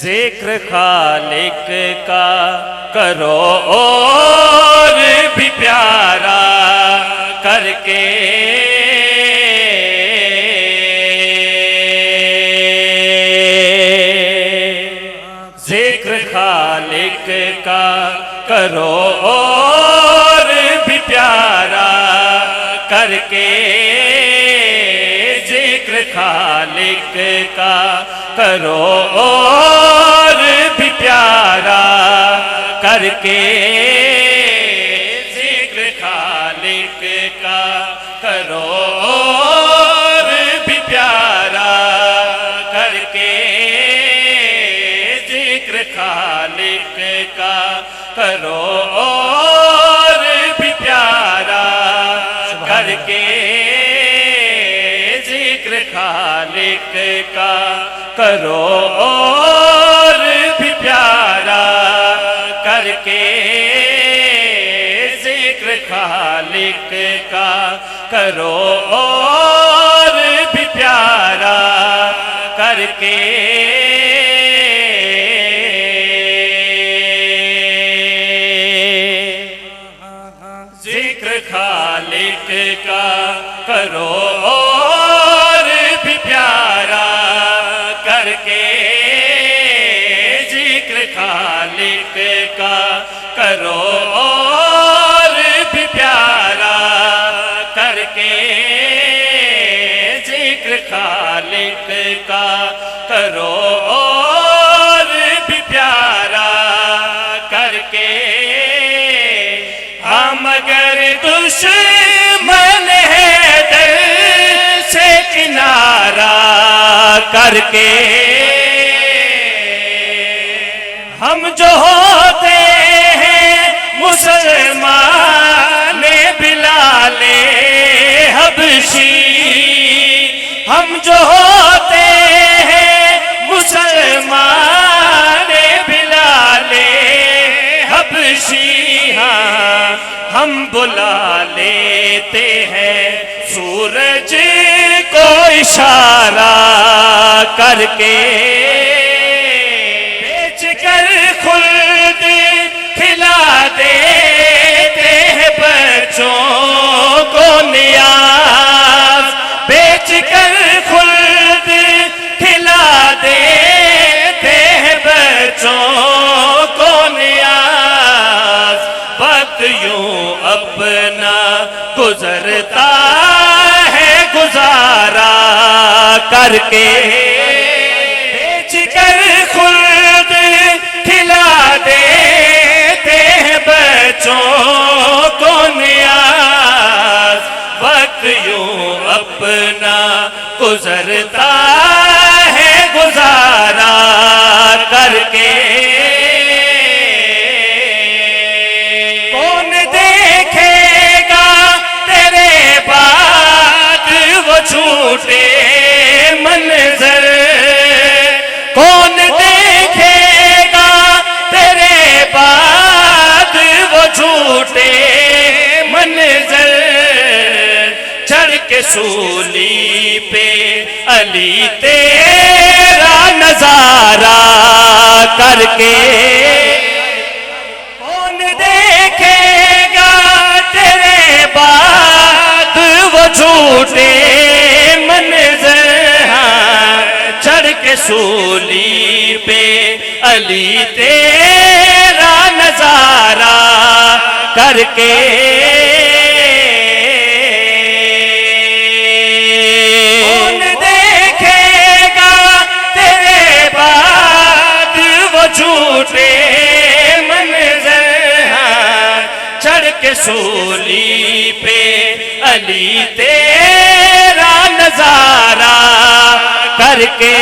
ذکر خالق کا کرو اور بھی پیارا کر کے، ذکر خالق کا کرو اور بھی پیارا کر کے، ذکر خالق کا کرو اور بھی پیارا کر کے، ذکر خالق کا کرو اور بھی پیارا کر کے، ذکر خالق کا کرو اور بھی پیارا کر کے، ذکر خالق کا کرو اور بھی پیارا کر کے، ذکر خالق کا کرو اور بھی پیارا کر کے، ذکر خالق کا کرو اور بھی پیارا کر کے، ذکر خالق کا کرو اور بھی پیارا کر کے، ذکر خالق کا کرو اور بھی پیارا کر کے، ہم اگر دشمن ہے دل سے کنارہ کر کے، ہم جو ہوتے ہیں مسلمان بلال حبشی، ہم جو ہوتے ہیں مسلمان بلال حبشی، ہاں ہم بلا لیتے ہیں سورج کو اشارہ کر کے، بیچ کر خلد کھلا دیتے ہیں بچوں کو نیاز، بیچ کر خلد کھلا دیتے ہیں بچوں کو نیاز، وقت یوں اپنا گزرتا ہے گزارا کر کے، بیچ کر خلد کھلا دیتے ہیں بچوں کو نیاز، وقت یوں اپنا گزرتا ہے گزارا کر کے، کون دیکھے گا تیرے بعد وہ جھوٹے منظر، کون دیکھے گا تیرے بعد وہ جھوٹے منظر، چڑھ کے سولی پہ علی تیرا نظارہ کر کے، کون دیکھے گا تیرے بعد وہ جھوٹے منظر، چڑھ کے سولی پہ علی تیرا نظارہ کر کے، کون دیکھے گا تیرے بعد وہ جھوٹے منظر، چڑھ کے سولی پہ علی تیرا نظارہ کر کے،